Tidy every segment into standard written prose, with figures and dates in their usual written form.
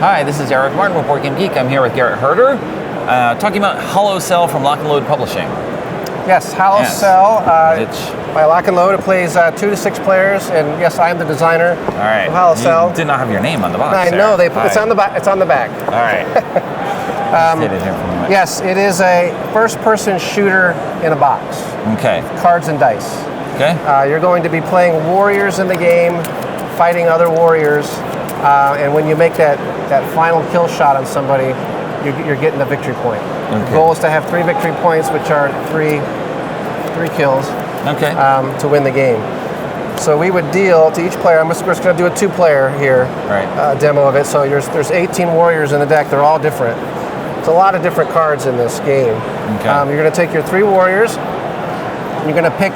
Hi, this is Eric Martin with Board Game Geek. I'm here with Garrett Herder, talking about Hollow Cell from Lock and Load Publishing. Yes, Hollow Cell by Lock and Load. It plays 2 to 6 players, and yes, I'm the designer of Hollow Cell. You did not have your name on the box. I know it's on the back. It's on the back. All right. Yes, it is a first-person shooter in a box. Okay. Cards and dice. Okay. You're going to be playing warriors in the game, fighting other warriors, and when you make that final kill shot on somebody, you're getting the victory point. Okay. The goal is to have 3 victory points, which are three kills. Okay. To win the game. So we would deal to each player. We're just going to do a 2-player here, demo of it. So there's 18 warriors in the deck. They're all different. There's a lot of different cards in this game. Okay. You're going to take your 3 warriors. You're going to pick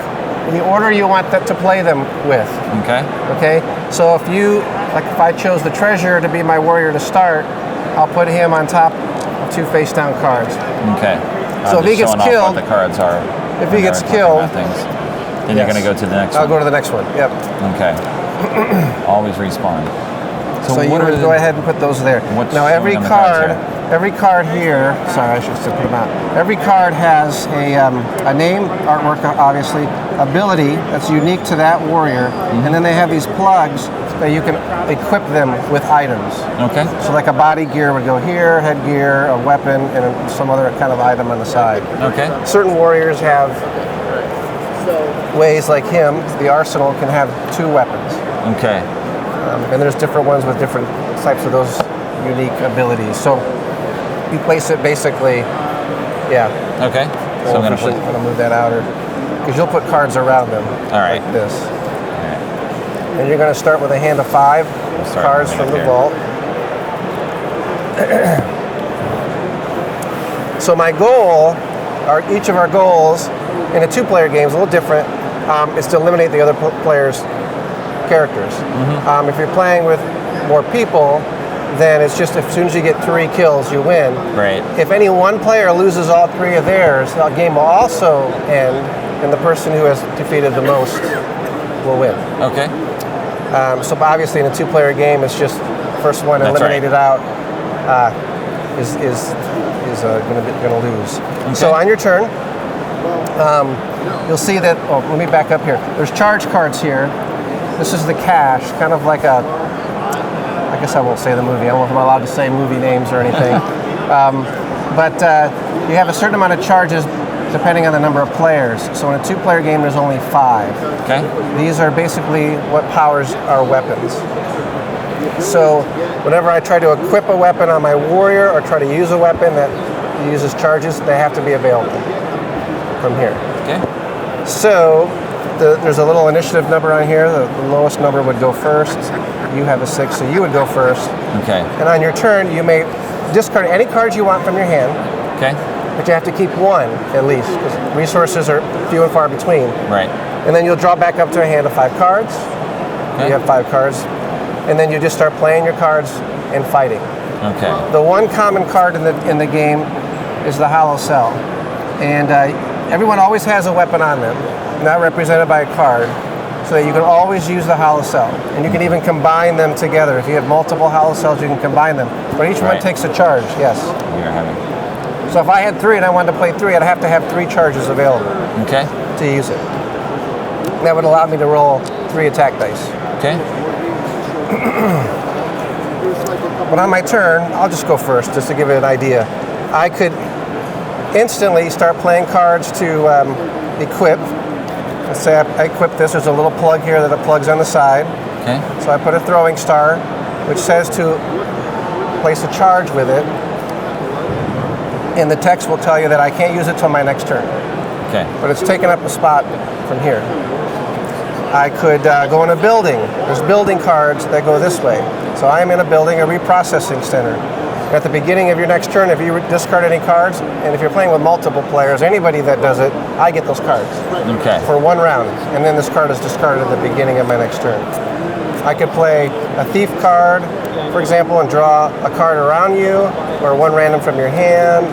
the order you want to play them with. Okay. Okay. So if I chose the treasure to be my warrior to start, I'll put him on top of 2 face-down cards. Okay. So if he gets killed, what the cards are. If he gets killed, then you're going to go to the next one. I'll go to the next one. Yep. Okay. Always respawn. So you would go ahead and put those there. Now every card here. Sorry, I should still put them out. Every card has a name, artwork, obviously, ability that's unique to that warrior, and then they have these plugs that you can equip them with items. Okay. So like a body gear would go here, headgear, a weapon, and some other kind of item on the side. Okay. Certain warriors have ways, like him, the arsenal can have 2 weapons. Okay. And there's different ones with different types of those unique abilities. So you place it basically, Okay. So I'm going to move that out, because you'll put cards around them. All right. Like this. All right. And you're going to start with a hand of 5 cards from the vault. So my goal, each of our goals in a 2-player game is a little different. Is to eliminate the other player's characters. Mm-hmm. If you're playing with more people, then it's just as soon as you get 3 kills, you win. Right. If any one player loses all 3 of theirs, the game will also end, and the person who has defeated the most will win. Okay. So obviously in a 2-player game, it's just first one eliminated out is going to lose. Okay. So on your turn, you'll see that. Oh, let me back up here. There's charge cards here. This is the cash, kind of like I guess I won't say the movie. I don't know if I'm allowed to say movie names or anything. But you have a certain amount of charges depending on the number of players. So in a 2-player game, there's only 5. Okay. These are basically what powers our weapons. So whenever I try to equip a weapon on my warrior or try to use a weapon that uses charges, they have to be available from here. Okay. So there's a little initiative number on here. The lowest number would go first. You have a 6, so you would go first. Okay. And on your turn, you may discard any cards you want from your hand. Okay. But you have to keep 1 at least, because resources are few and far between. Right. And then you'll draw back up to a hand of 5 cards. Okay. You have 5 cards. And then you just start playing your cards and fighting. Okay. The one common card in the game is the Hollow Cell. And everyone always has a weapon on them, not represented by a card, so that you can always use the Hollow Cell. And you can even combine them together. If you have multiple Hollow Cells, you can combine them. But each one takes a charge, yes. You're having. So if I had 3 and I wanted to play 3, I'd have to have 3 charges available. Okay. To use it. And that would allow me to roll 3 attack dice. Okay. But on my turn, I'll just go first, just to give it an idea. I could instantly start playing cards to equip. Let's say I equip this. There's a little plug here that it plugs on the side. Okay. So I put a throwing star, which says to place a charge with it. And the text will tell you that I can't use it till my next turn. Okay. But it's taken up a spot from here. I could go in a building. There's building cards that go this way. So I am in a building, a reprocessing center. At the beginning of your next turn, if you discard any cards, and if you're playing with multiple players, anybody that does it, I get those cards. Okay. For 1 round, and then this card is discarded at the beginning of my next turn. I could play a thief card, for example, and draw a card around you, or 1 random from your hand,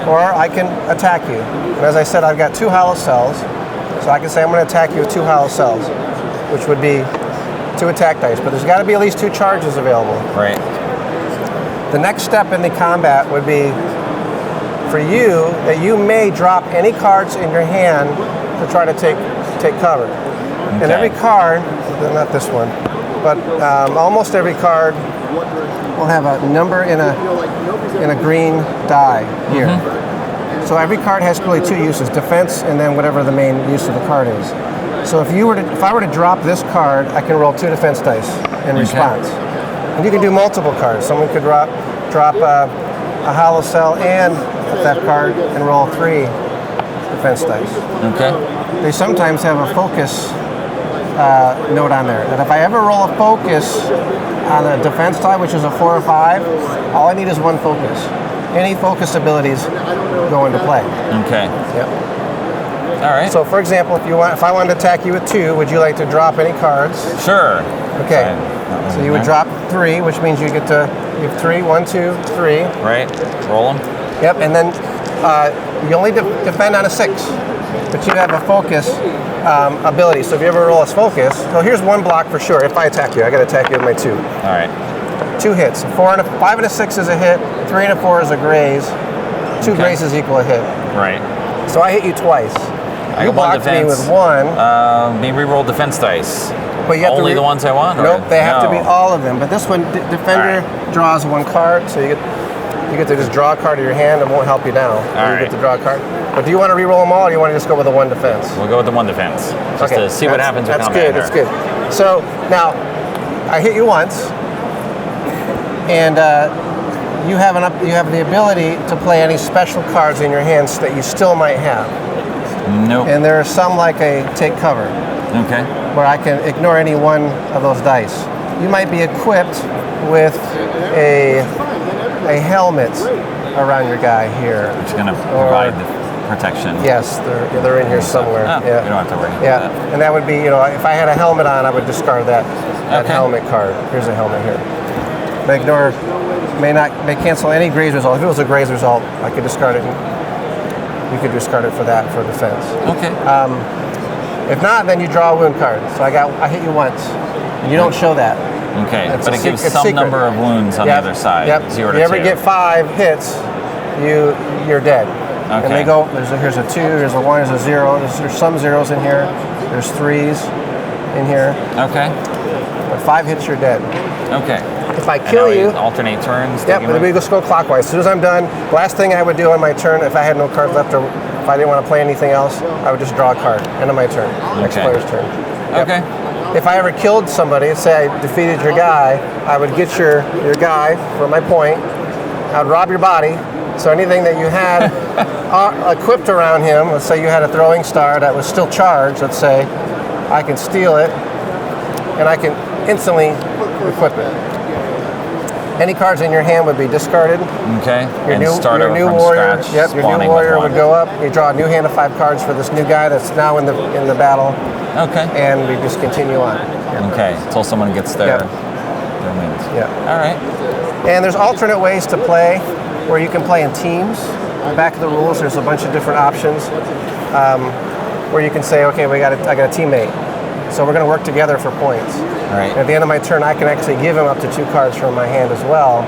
or I can attack you. And as I said, I've got 2 Hollow Cells, so I can say I'm going to attack you with 2 Hollow Cells, which would be 2 attack dice. But there's got to be at least 2 charges available. Right. The next step in the combat would be for you that you may drop any cards in your hand to try to take cover. And Okay. every card, not this one, but almost every card will have a number in a green die here. So every card has really two uses: defense and then whatever the main use of the card is. So if I were to drop this card, I can roll 2 defense dice in response. And you can do multiple cards. Someone could drop a hollow cell and a theft card and roll 3 defense dice. Okay. They sometimes have a focus note on there. That if I ever roll a focus on a defense die, which is a 4 or 5, all I need is 1 focus. Any focus abilities go into play. Okay. Yep. All right. So, for example, if I wanted to attack you with 2, would you like to drop any cards? Sure. Okay. So you would drop 3, which means you get to you have 3, 1, 2, 3. Right. Roll them. Yep. And then you only defend on a 6, but you have a focus ability. So if you ever roll a focus, so here's 1 block for sure. If I attack you, I got to attack you with my 2. All right. 2 hits. 5 and a 6 is a hit. 3 and a 4 is a graze. 2 Okay. grazes equal a hit. Right. So I hit you twice. I You got 1 blocked me defense. with 1. Me re-roll defense dice. But you have Only to the ones I want? Or? Nope, they have to be No. all of them. But this one, Defender draws 1 card, so you get to just draw a card of your hand. It won't help you now. You right. get to draw a card. But do you want to re-roll them all, or do you want to just go with the 1 defense? We'll go with the 1 defense, just to see what happens in That's combat. good. That's good. So now, I hit you once, and you have the ability to play any special cards in your hands that you still might have. Nope. And there are some like a take cover, Okay. where I can ignore any one of those dice. You might be equipped with a helmet around your guy here. It's going to provide the protection. Yes, they're in here somewhere. Oh, yeah. You don't have to worry about Yeah, that. and that would be, if I had a helmet on, I would discard that Okay. helmet card. Here's a helmet here. May cancel any graze result. If it was a graze result, I could discard it. You could discard it for that for defense. Okay. If not, then you draw a wound card. So I hit you once, and you don't show that. Okay. It's But a it gives it's some secret. number of wounds on the Yep, other side. Yep. 0 If to you ever 2. get 5 hits, you're dead. And Okay. they go. Here's a 2. Here's a 1. Here's a 0. There's some 0s in here. There's 3s in here. Okay. But 5 hits, you're dead. Okay. If I And kill now we you, alternate turns. yep. taking And we just go clockwise. As soon as I'm done, last thing I would do on my turn, if I had no cards left, or if I didn't want to play anything else, I would just draw a card. End of my turn. Next Okay. player's turn. Yep. Okay. If I ever killed somebody, say I defeated your guy, I would get your guy for my point. I would rob your body. So anything that you had equipped around him, let's say you had a throwing star that was still charged, let's say, I can steal it and I can instantly equip it. Any cards in your hand would be discarded. Okay. Your and new, start your over new from warrior, scratch. yep, your spawning new with warrior 1. would go up. You draw a new hand of 5 cards for this new guy that's now in the battle, Okay. and we just continue on. Okay. Until someone gets their Yep. wins. Yeah. All right. And there's alternate ways to play where you can play in teams. Back of the rules, there's a bunch of different options where you can say, okay, I got a teammate. So we're going to work together for points. All right. At the end of my turn, I can actually give him up to 2 cards from my hand as well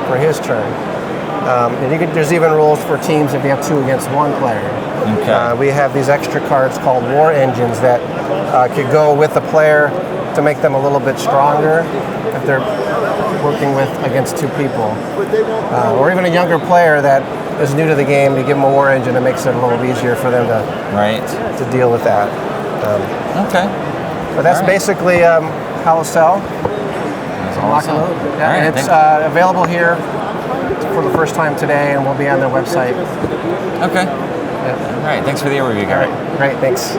for his turn. And there's even rules for teams if you have 2 against 1 player. Okay. We have these extra cards called war engines that could go with the player to make them a little bit stronger if they're working against 2 people. Or even a younger player that is new to the game, you give them a war engine, it makes it a little easier for them Right. to deal with that. Okay. But that's All right. basically Hollow Cell. That's Lock and awesome. load. Yeah, All right. and it's thank- available here for the first time today, and we'll be on their website. okay. Yeah. All right. Thanks for the overview, All Gary. right, great, thanks.